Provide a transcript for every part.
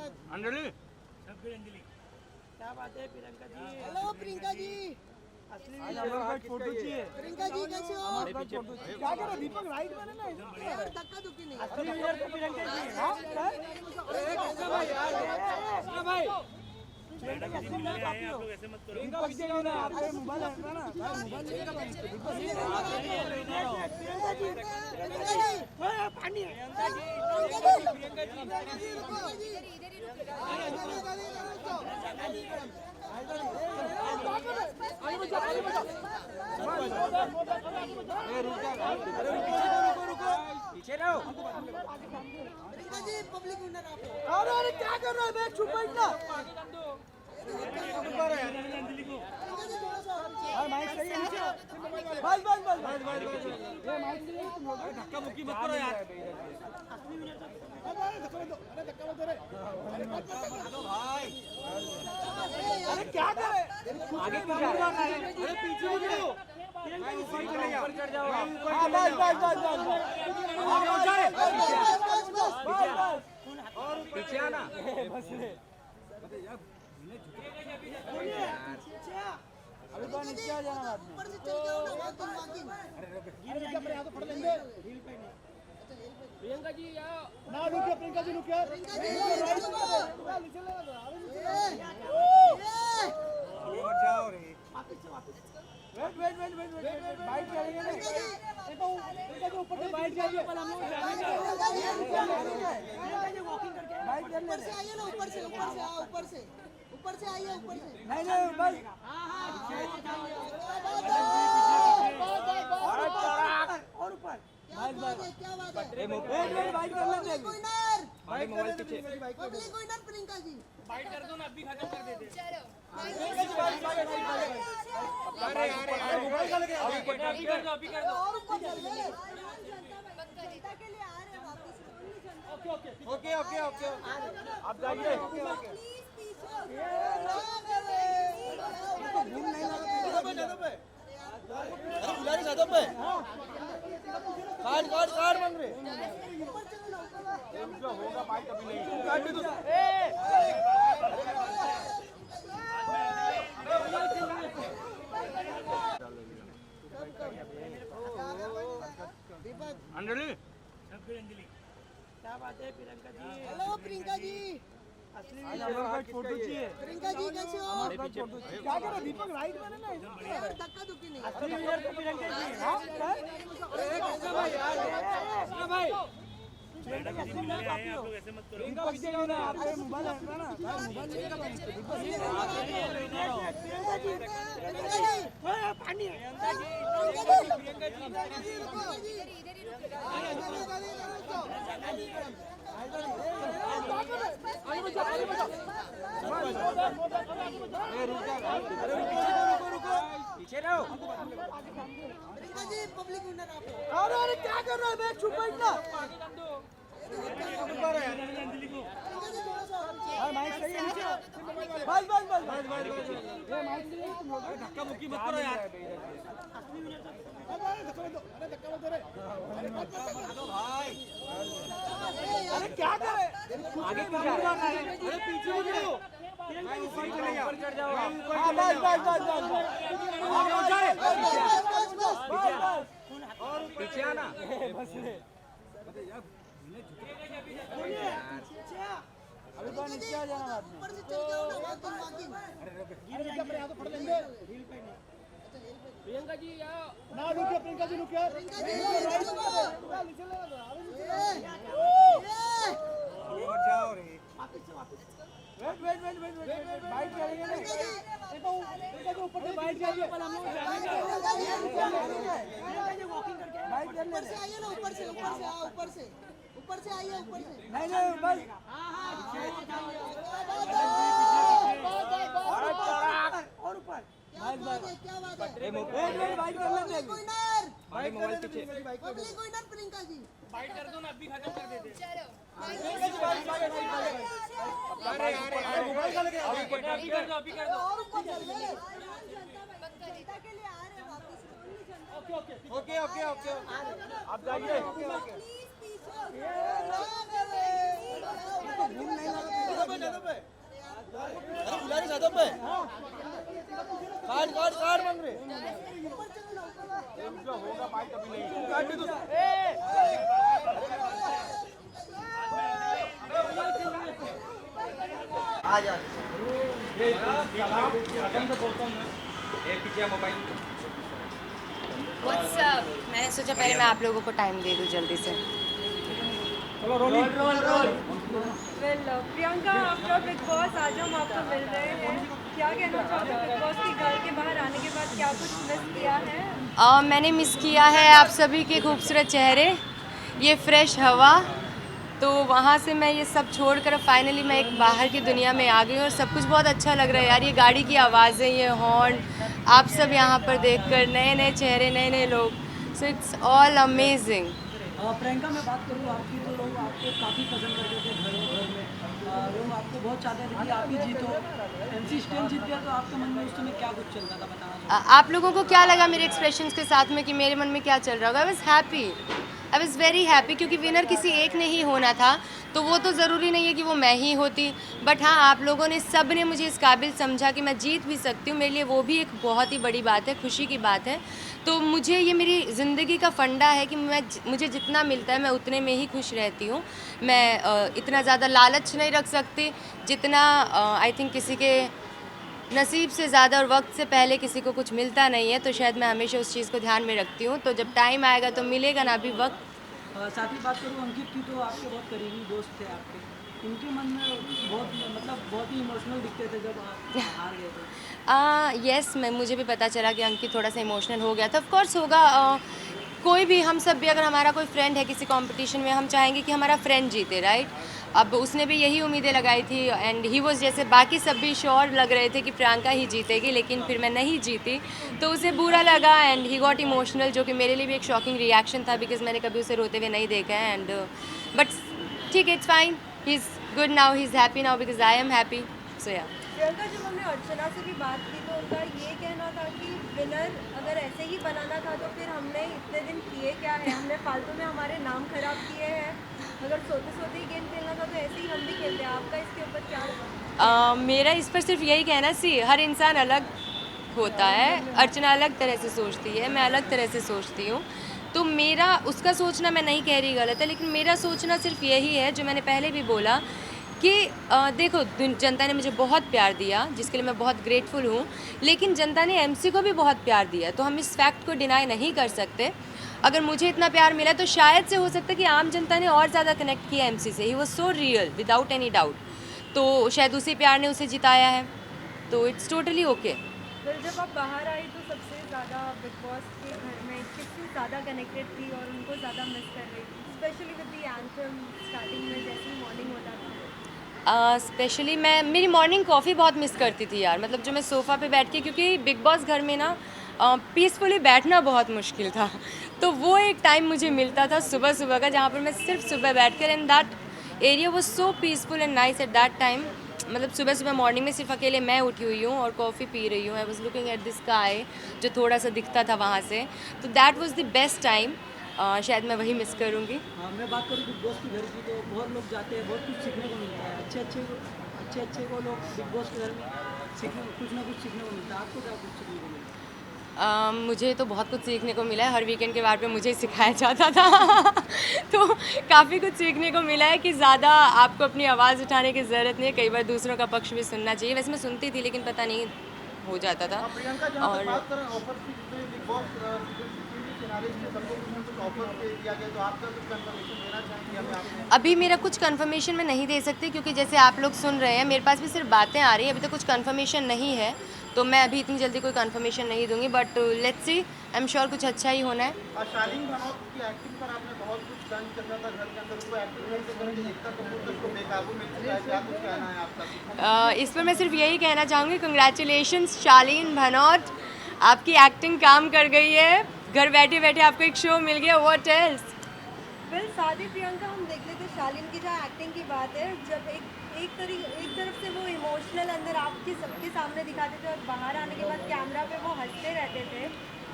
अंजलि क्या बात है प्रियंका जी? हेलो प्रियंका जी, असली फोटो चाहिए। प्रियंका जी कैसे हो? क्या कर रहे दीपक? राइट में ना यार धक्का धुक्की नहीं। असली विनर तो प्रियंका जी। हाँ भाई मैडम जी मिलने आए हैं, आप लोग ऐसे मत करो। दीपक जी ना आपके मोबाइल है ना? मोबाइल पानी है। पीछे रहो। प्रियंका जी पब्लिक विनर आप हो। अरे क्या कर रहा है? मैं चुप बैठना। प्रियंका जी थोड़ा सा माइक सही है। बस ये माइक सही है। तुम लोग धक्का मुक्की मत करो यार। अरे क्या कर रहे? आगे पीछे अरे पीछे हो जाओ। ऊपर चले जाओ। बस पीछे आना। अभी तो नीचे आ जाना बाद में। ऊपर से चल जाओ ना, वॉकिंग। प्रियंका जी ना रुकिए। प्रियंका जी रुकिए। प्रियंका जी जाओ रे। वेट बाइक चलेंगे ना। देखो ऊपर से बाइक जाइए। हम लोग वॉकिंग करके बाइक चल ऊपर से आइए ना, ऊपर से आइए ऊपर से। नहीं बस और ऊपर क्या बात है? बाइक कर लेते हैं। विनर भाई मोबाइल पीछे। Public winner Priyanka ji. Bike कर दो ना, अभी खत्म कर देते। अरे मोबाइल का लगे। अभी कर दो और ऊपर चल रहे। जनता के लिए आ रहे हैं वापस। ओके आप जाइए। बुलाने साधो पे कार्ड मांग रहे। जो होगा बाइक अभी नहीं काट दे। अंजलि क्या बात है प्रियंका जी? हेलो प्रियंका जी, असली विनर फोटो चाहिए। प्रियंका जी कैसे हो? क्या कर रहे दीपक? राइट में ना यार धक्का धुक्की नहीं। असली विनर तो प्रियंका जी। हाँ भाई मैडम जी मिलने आए हैं, आप लोग ऐसे मत करो। दीपक जी ना आपके मोबाइल है ना? पानी है। पीछे रहो। प्रियंका जी पब्लिक विनर आप हो। अरे क्या कर रहा है? मैं चुप बैठना। प्रियंका जी थोड़ा सा माइक सही है। बस ये माइक सही है। तुम लोग धक्का मुक्की मत करो यार। अरे क्या कर रहे? आगे पीछे अरे पीछे हो जाओ। ऊपर चले जाओ। पीछे आना। अभी तो नीचे आ जाना बाद में। ऊपर से चल जाओ ना, वॉकिंग। प्रियंका जी ना रुकिए। प्रियंका जी रुकिए। जाओ रे। वेट बाइक चलेंगे ना। देखो ऊपर से बाइक जाइए। हम लोग वॉकिंग करके बाइक चल ऊपर से आइए ना, ऊपर से आइए ऊपर से। नहीं बस और ऊपर क्या बात है? बाइक कर लेते हैं। विनर भाई मोबाइल पीछे। Public winner Priyanka ji. Bike कर दो ना, अभी खत्म कर देते। मोबाइल का लगे। अभी कर दो। और ऊपर चल रहे। जनता के लिए आ रहे हैं वापस। ओके आप जाइए। प्लीज व्हाट्सअप, मैंने सोचा पहले मैं आप लोगों को टाइम दे दूं जल्दी से। प्रियंका आफ्टर बिग बॉस आज हम आपको मिल रहे हैं, क्या कहना चाहोगे बिग बॉस के घर के बाहर आने के बाद, क्या कुछ मिस किया है? मैंने मिस किया है आप सभी के खूबसूरत चेहरे, ये फ्रेश हवा। तो वहाँ से मैं ये सब छोड़कर फाइनली मैं एक बाहर की दुनिया में आ गई हूँ और सब कुछ बहुत अच्छा लग रहा है यार। ये गाड़ी की आवाज़ें, ये हॉर्न, आप सब यहाँ पर देखकर नए नए चेहरे, नए नए लोग, so it's all amazing. Priyanka मैं बात करूँ आपकी, तो लोग आपको काफ़ी पसंद करते थे घर में, लोग आपको बहुत चाहते थे कि आप ही जीतो। MC स्टैन जीत गया, तो आपके मन में उस समय क्या कुछ चल रहा था, बताना। आप लोगों को क्या लगा मेरे एक्सप्रेशंस के साथ में कि मेरे मन में क्या चल रहा होगा? I was happy, I was very happy, क्योंकि विनर किसी एक ने ही होना था, तो वो तो ज़रूरी नहीं है कि वो मैं ही होती। बट हाँ, आप लोगों ने, सब ने मुझे इस काबिल समझा कि मैं जीत भी सकती हूँ। मेरे लिए वो भी एक बहुत ही बड़ी बात है, खुशी की बात है। तो मुझे ये मेरी ज़िंदगी का फंडा है कि मुझे जितना मिलता है मैं उतने में ही खुश रहती हूँ। मैं इतना ज़्यादा लालच नहीं रख सकती जितना आई थिंक किसी के नसीब से ज़्यादा और वक्त से पहले किसी को कुछ मिलता नहीं है, तो शायद मैं हमेशा उस चीज़ को ध्यान में रखती हूँ। तो जब टाइम आएगा तो मिलेगा ना भी वक्त। साथ ही बात करूँ अंकित की, तो आपके बहुत करीबी दोस्त थे आपके, उनके मन में बहुत ही इमोशनल दिखते थे जब आप हार गए थे। यस, मुझे भी पता चला कि अंकित थोड़ा सा इमोशनल हो गया था। ऑफ कोर्स होगा, कोई भी, हम सब भी, अगर हमारा कोई फ्रेंड है किसी कंपटीशन में, हम चाहेंगे कि हमारा फ्रेंड जीते, राइट? अब उसने भी यही उम्मीदें लगाई थी एंड ही वाज, जैसे बाकी सब भी श्योर लग रहे थे कि प्रियंका ही जीतेगी, लेकिन फिर मैं नहीं जीती, तो उसे बुरा लगा एंड ही गॉट इमोशनल, जो कि मेरे लिए भी एक शॉकिंग रिएक्शन था, बिकॉज मैंने कभी उसे रोते हुए नहीं देखा है। एंड बट ठीक है, it's fine, he is good now, he is happy now because I am happy, so yeah. Priyanka, जब हमने अर्चना से भी बात की तो उनका ये कहना था कि विनर अगर ऐसे ही बनाना था तो फिर हमने इतने दिन किए क्या है, हमने फालतू में हमारे नाम खराब किए हैं। अगर सोते सोते ही गेम खेलना था तो ऐसे ही हम भी खेलते हैं। आपका इसके ऊपर क्या? मेरा इस पर सिर्फ यही कहना, सी हर इंसान अलग होता है। अर्चना अलग तरह से सोचती है, मैं अलग तरह से सोचती हूँ। तो मेरा, उसका सोचना मैं नहीं कह रही गलत है, लेकिन मेरा सोचना सिर्फ यही है जो मैंने पहले भी बोला कि देखो, जनता ने मुझे बहुत प्यार दिया, जिसके लिए मैं बहुत ग्रेटफुल हूँ, लेकिन जनता ने MC को भी बहुत प्यार दिया, तो हम इस फैक्ट को डिनाई नहीं कर सकते। अगर मुझे इतना प्यार मिला तो शायद से हो सकता है कि आम जनता ने और ज़्यादा कनेक्ट किया MC से। He was so real without any doubt, तो शायद उसी प्यार ने उसे जिताया है, तो इट्स टोटली ओके। फिर जब आप बाहर आई तो सबसे ज़्यादा बिग बॉस के घर में किससे ज़्यादा कनेक्टेड थी और उनको ज़्यादा मिस कर रही थी, specially with the anthem starting में जैसे ही मॉर्निंग होता था? स्पेशली मैं मेरी मॉर्निंग कॉफ़ी बहुत मिस करती थी यार। मतलब जो मैं सोफ़ा पे बैठ के, क्योंकि बिग बॉस घर में ना पीसफुली बैठना बहुत मुश्किल था, तो वो एक टाइम मुझे मिलता था सुबह सुबह का, जहाँ पर मैं सिर्फ सुबह बैठ कर, and that area was so peaceful and nice at that time. मतलब सुबह सुबह मॉर्निंग में सिर्फ अकेले मैं उठी हुई हूँ और कॉफ़ी पी रही हूँ। I was looking at the sky, जो थोड़ा सा दिखता था वहाँ से, तो that was the best time. शायद मैं वही मिस करूँगी। मैं बात करूँ बिग बॉस के घर की, तो बहुत लोग जाते हैं, बहुत कुछ सीखने को मिलता है, अच्छे को लोग बिग बॉस के घर में कुछ ना कुछ सीखने को मिलता है। आपको क्या कुछ सीखने को मिलता है? मुझे तो बहुत कुछ सीखने को मिला है, हर वीकेंड के बार पे मुझे ही सिखाया जाता था तो काफ़ी कुछ सीखने को मिला है कि ज़्यादा आपको अपनी आवाज़ उठाने की ज़रूरत नहीं है, कई बार दूसरों का पक्ष भी सुनना चाहिए। वैसे मैं सुनती थी, लेकिन पता नहीं हो जाता था। और अभी मेरा कुछ कंफर्मेशन मैं नहीं दे सकती, क्योंकि जैसे आप लोग सुन रहे हैं, मेरे पास भी सिर्फ बातें आ रही हैं, अभी तक कुछ कंफर्मेशन नहीं है, तो मैं अभी इतनी जल्दी कोई कंफर्मेशन नहीं दूंगी। But let's see, I am sure कुछ अच्छा ही होना है। शालीन भनोट की एक्टिंग पर आपने बहुत कुछ तंज कर रहा था घर के अंदर, उसको एक्टिंग करते करते एकता कपूर तो उसको बेकाबू में चुका है, क्या कुछ कहना है आपका? इस पर मैं सिर्फ यही कहना चाहूँगी, कंग्रेचुलेशंस शालीन भनोट, आपकी एक्टिंग काम कर गई है, घर बैठे बैठे आपको एक शो मिल गया, व्हाट एल्स। फिर शादी प्रियंका, हम देख लेते शालीन की जहाँ एक्टिंग की बात है, जब एक तरफ से वो इमोशनल अंदर आपके सबके सामने दिखाते थे और बाहर आने के बाद कैमरा पे वो हंसते रहते थे,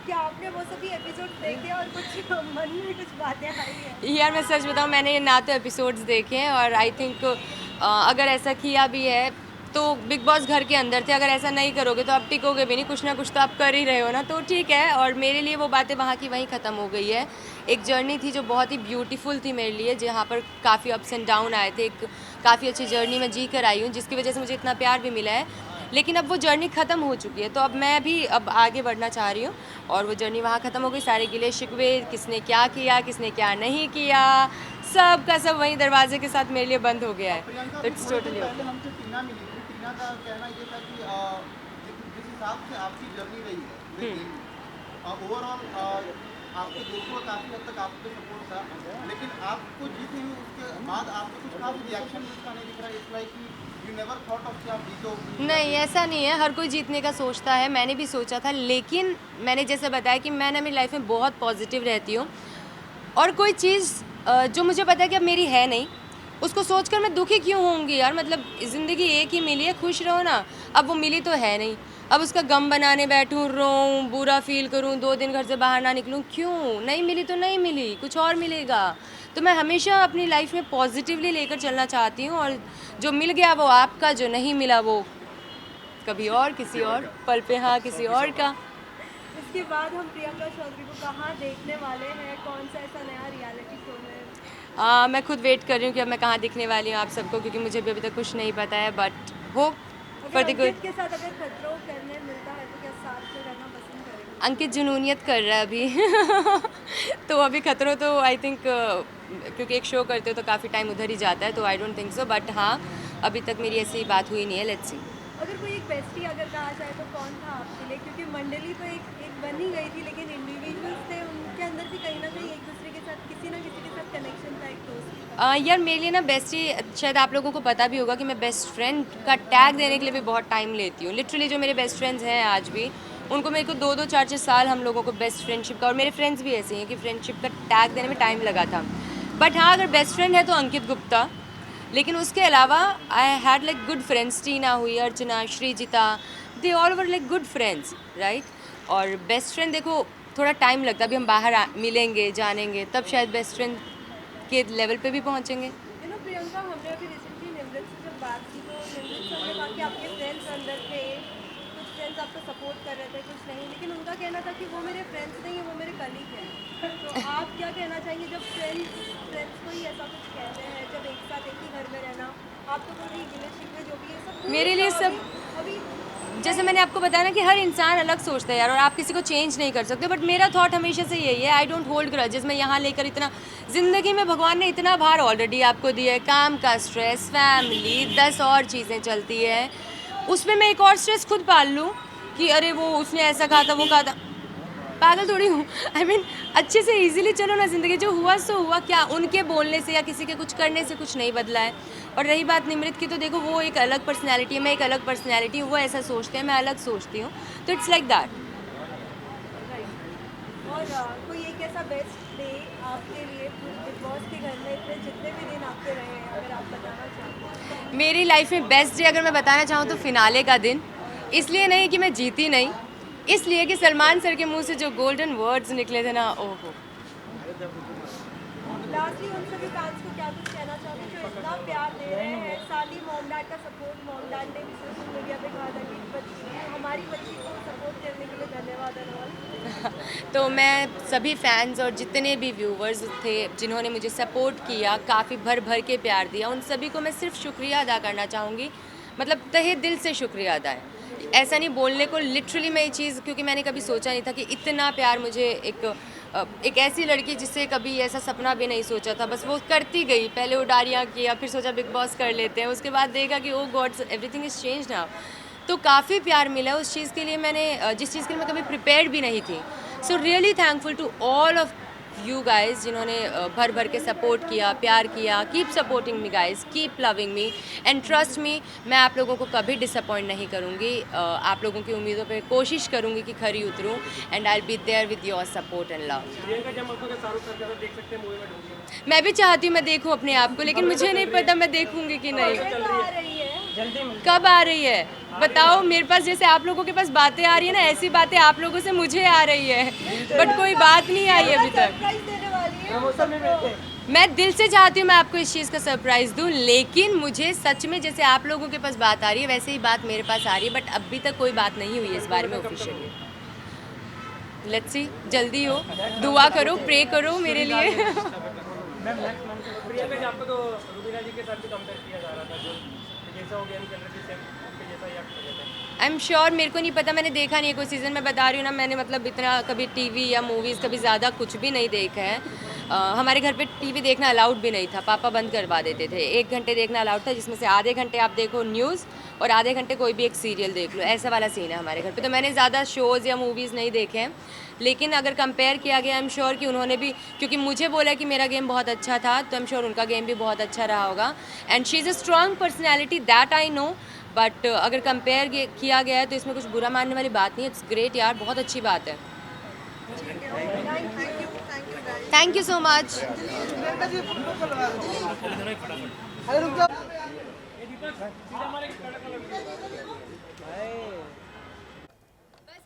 क्या आपने वो सभी एपिसोड देखे और कुछ मन में कुछ बातें आई है? यार मैं सच बताऊँ, मैंने ये ना तो एपिसोड्स देखे हैं, और आई थिंक अगर ऐसा किया भी है तो बिग बॉस घर के अंदर थे, अगर ऐसा नहीं करोगे तो आप टिकोगे भी नहीं, कुछ ना कुछ तो आप कर ही रहे हो ना, तो ठीक है। और मेरे लिए वो बातें वहाँ की वहीं ख़त्म हो गई है। एक जर्नी थी जो बहुत ही ब्यूटीफुल थी मेरे लिए, जहाँ पर काफ़ी अप्स एंड डाउन आए थे, एक काफ़ी अच्छी जर्नी मैं जी कर आई हूँ, जिसकी वजह से मुझे इतना प्यार भी मिला है। लेकिन अब वो जर्नी ख़त्म हो चुकी है, तो अब मैं भी अब आगे बढ़ना चाह रही हूँ, और वो जर्नी वहाँ ख़त्म हो गई। सारे गिले शिकवे, किसने क्या किया, किसने क्या नहीं किया, सब का सब वहीं दरवाजे के साथ मेरे लिए बंद हो गया है। प्रियंका, तो इट्स टोटली पहले हमसे टीना मिली थी। टीना का कहना ये था कि जिस हिसाब से आपकी जर्नी रही है ओवरऑल आपके दोस्तों का काफ़ी हद तक आपके सपोर्ट था, लेकिन आपको जीती हुई उसके बाद आपको कुछ खास रिएक्शन उसका नहीं दिख रहा है। It's like you never thought of कि आप जीतोगे। नहीं, ऐसा नहीं है, हर कोई जीतने का सोचता है, मैंने भी सोचा था, लेकिन मैंने जैसे बताया कि मैं ना मेरी लाइफ में बहुत पॉजिटिव रहती हूँ, और कोई चीज़ जो मुझे पता है कि अब मेरी है नहीं, उसको सोचकर मैं दुखी क्यों होंगी यार। मतलब ज़िंदगी एक ही मिली है, खुश रहो ना। अब वो मिली तो है नहीं, अब उसका गम बनाने बैठूँ, रोऊँ, बुरा फील करूँ, 2 दिन घर से बाहर ना निकलूँ, क्यों? नहीं मिली तो नहीं मिली, कुछ और मिलेगा। तो मैं हमेशा अपनी लाइफ में पॉजिटिवली लेकर चलना चाहती हूँ, और जो मिल गया वो आपका, जो नहीं मिला वो कभी और, किसी और पल पे, हाँ, किसी और का। इसके बाद हम प्रियंका चौधरी को कहाँ देखने वाले हैं, कौन सा ऐसा नया रियलिटी शो में? मैं खुद वेट कर रही हूँ कि अब मैं कहाँ दिखने वाली हूँ आप सबको, क्योंकि मुझे भी अभी तक कुछ नहीं पता है, but hope for the good. Ankit के साथ अगर खतरों करने मिलता है तो क्या साथ में रहना पसंद करेंगे? अंकित जुनूनियत कर रहा है अभी तो अभी खतरों तो आई थिंक क्योंकि एक शो करते हो तो काफ़ी टाइम उधर ही जाता है, तो I don't think so, but हाँ, अभी तक मेरी ऐसी बात हुई नहीं है। Let's see. अगर कोई एक बेस्टी अगर कहा जाए तो कौन था आपके लिए? क्योंकि मंडली तो एक बन ही गई थी, लेकिन इंडिविजुअल्स थे, उनके अंदर भी कहीं ना कहीं एक दूसरे के साथ किसी ना किसी के साथ कनेक्शन था, एक दोस्ती का। यार मेरे लिए ना बेस्टी, शायद आप लोगों को पता भी होगा कि मैं बेस्ट फ्रेंड का टैग देने के लिए भी बहुत टाइम लेती हूँ। लिटरली जो मेरे बेस्ट फ्रेंड्स हैं आज भी, उनको मेरे को 2-2, 4-4 साल हम लोगों को बेस्ट फ्रेंडशिप का, और मेरे फ्रेंड्स भी ऐसे हैं कि फ्रेंडशिप का टैग देने में टाइम लगा था। बट हाँ, अगर बेस्ट फ्रेंड है तो अंकित गुप्ता, लेकिन उसके अलावा I had like good friends, Tina हुई, Archana, Srijita, they all were like good friends, right. और बेस्ट फ्रेंड देखो थोड़ा टाइम लगता है, अभी हम बाहर मिलेंगे, जानेंगे, तब शायद बेस्ट फ्रेंड के लेवल पे भी पहुँचेंगे। यू नो प्रियंका, हमने अभी रिसेंटली निमृत से जब बात की तो निमृत सर ने कहा कि आपके फ्रेंड्स अंदर थे, कुछ फ्रेंड्स आपको सपोर्ट कर रहे थे, कुछ नहीं, लेकिन उनका कहना था कि वो मेरे फ्रेंड्स नहीं है, वो मेरे कलीग हैं। तो आप क्या कहना चाहेंगे जब फ्रेंड्स को ही ऐसा कुछ कहते हैं, जब एक साथ एक ही घर में रहना, आप तो कोई गिले शिकवे जो भी है सब मेरे लिए सब, अभी जैसे मैंने आपको बताया ना कि हर इंसान अलग सोचता है यार, और आप किसी को चेंज नहीं कर सकते, बट मेरा थॉट हमेशा से यही है, आई डोंट होल्ड ग्रजेस। मैं यहाँ लेकर इतना, ज़िंदगी में भगवान ने इतना भार ऑलरेडी आपको दिया है, काम का स्ट्रेस, फैमिली, 10 और चीज़ें चलती है, उसमें मैं एक और स्ट्रेस खुद पाल लूँ कि अरे वो उसने ऐसा कहा था, वो कहा था। पागल थोड़ी हूँ। आई मीन अच्छे से इजीली चलो ना, ज़िंदगी जो हुआ सो हुआ, क्या उनके बोलने से या किसी के कुछ करने से कुछ नहीं बदला है। और रही बात निमृत की, तो देखो वो एक अलग पर्सनैलिटी है, मैं एक अलग पर्सनैलिटी हूँ, वो ऐसा सोचते हैं, मैं अलग सोचती हूँ, तो इट्स लाइक दैट। और कोई एक ऐसा बेस्ट डे आपके लिए बिग बॉस के घर में इतने जितने भी दिन आपके रहे हैं, अगर आप बताना चाहें? मेरी लाइफ में बेस्ट डे अगर मैं बताना चाहूँ तो फिनाले का दिन, इसलिए नहीं कि मैं जीती नहीं, इसलिए कि सलमान सर के मुंह से जो गोल्डन वर्ड्स निकले थे ना, ओहो। लास्टली उन सभी फैंस को क्या कुछ कहना चाहोगे जो इतना प्यार दे रहे हैं? साली मॉम डैड का सपोर्ट, मॉम डैड ने भी सोशल मीडिया पे कहा था कि हमारी बच्ची को सपोर्ट करने के लिए धन्यवाद अनवल। तो मैं सभी फैंस और जितने भी व्यूवर्स थे जिन्होंने मुझे सपोर्ट किया, काफ़ी भर भर के प्यार दिया, उन सभी को मैं सिर्फ शुक्रिया अदा करना चाहूँगी, मतलब तहे दिल से शुक्रिया अदा है। ऐसा नहीं बोलने को, लिटरली मैं ये चीज़, क्योंकि मैंने कभी सोचा नहीं था कि इतना प्यार मुझे एक ऐसी लड़की जिससे कभी ऐसा सपना भी नहीं सोचा था, बस वो करती गई, पहले उडारियाँ किया, फिर सोचा बिग बॉस कर लेते हैं, उसके बाद देखा कि oh God everything is change now. तो काफ़ी प्यार मिला उस चीज़ के लिए, मैंने जिस चीज़ के लिए मैं कभी प्रिपेयर्ड भी नहीं थी। So really thankful to all of you guys जिन्होंने भर भर के सपोर्ट किया, प्यार किया। Keep supporting me guys, keep loving me and trust me, मैं आप लोगों को कभी डिसअपॉइंट नहीं करूँगी। आप लोगों की उम्मीदों पे कोशिश करूँगी कि खरी उतरूँ, and I will be there with your support and love. मैं भी चाहती हूँ मैं देखूँ अपने आप को, लेकिन मुझे नहीं पता मैं देखूँगी कि नहीं। कब आ रही है बताओ? मेरे पास जैसे आप लोगों के पास बातें आ रही है ना, ऐसी बातें आप लोगों से मुझे आ रही है, बट कोई बात नहीं आई अभी तक। मैं दिल से चाहती हूँ मैं आपको इस चीज़ का सरप्राइज़ दूँ, लेकिन मुझे सच में जैसे आप लोगों के पास बात आ रही है वैसे ही बात मेरे पास आ रही है, बट अभी तक कोई बात नहीं हुई है इस बारे में ऑफिशियली। लेट्स सी, जल्दी हो, दुआ करो, प्रे करो मेरे लिए। प्रियंका जी आपको तो रुबीना जी के साथ भी कंपेयर किया जा रहा था, जो जैसा हो गया चल रही थी सेम उनके जैसा ही एक्ट कर रहे थे। आई एम श्योर, मेरे को नहीं पता, मैंने देखा नहीं है कोई सीज़न, मैं बता रही हूँ ना, मैंने मतलब इतना कभी टीवी या मूवीज़ कभी ज़्यादा कुछ भी नहीं देखा है। हमारे घर पे टीवी देखना अलाउड भी नहीं था, पापा बंद करवा देते थे। 1 घंटे देखना अलाउड था, जिसमें से आधे घंटे आप देखो न्यूज़ और आधे घंटे कोई भी एक सीरियल देख लो, ऐसा वाला सीन है हमारे घर पे। तो मैंने ज़्यादा शोज़ या मूवीज़ नहीं देखे हैं, लेकिन अगर कंपेयर किया गया आई एम श्योर कि उन्होंने भी, क्योंकि मुझे बोला कि मेरा गेम बहुत अच्छा था, तो आई एम श्योर उनका गेम भी बहुत अच्छा रहा होगा। And she is a strong personality, that I know, but अगर कंपेयर किया गया है तो इसमें कुछ बुरा मानने वाली बात नहीं है। इट्स ग्रेट यार, बहुत अच्छी बात है। Thank you so much. बस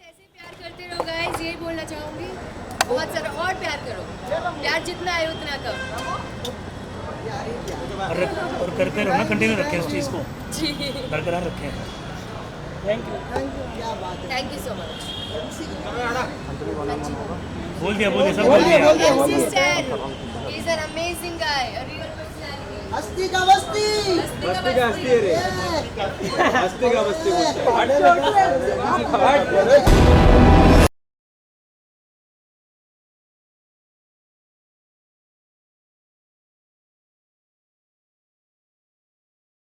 ऐसे प्यार करते रहो गाइस, यही बोलना चाहूँगी। बहुत सारा और प्यार करो, प्यार जितना है उतना करो। और करते रहो ना, कंटिन्यू रखें इस चीज़ को, जी, बरकरार रखें। Thank you so much. बोल दिया सब बोल दिया। MC Stan, he's an amazing guy, a real personality. हस्ती का बस्ती हस्ती का हस्ती रे हस्ती का बस्ती छोटे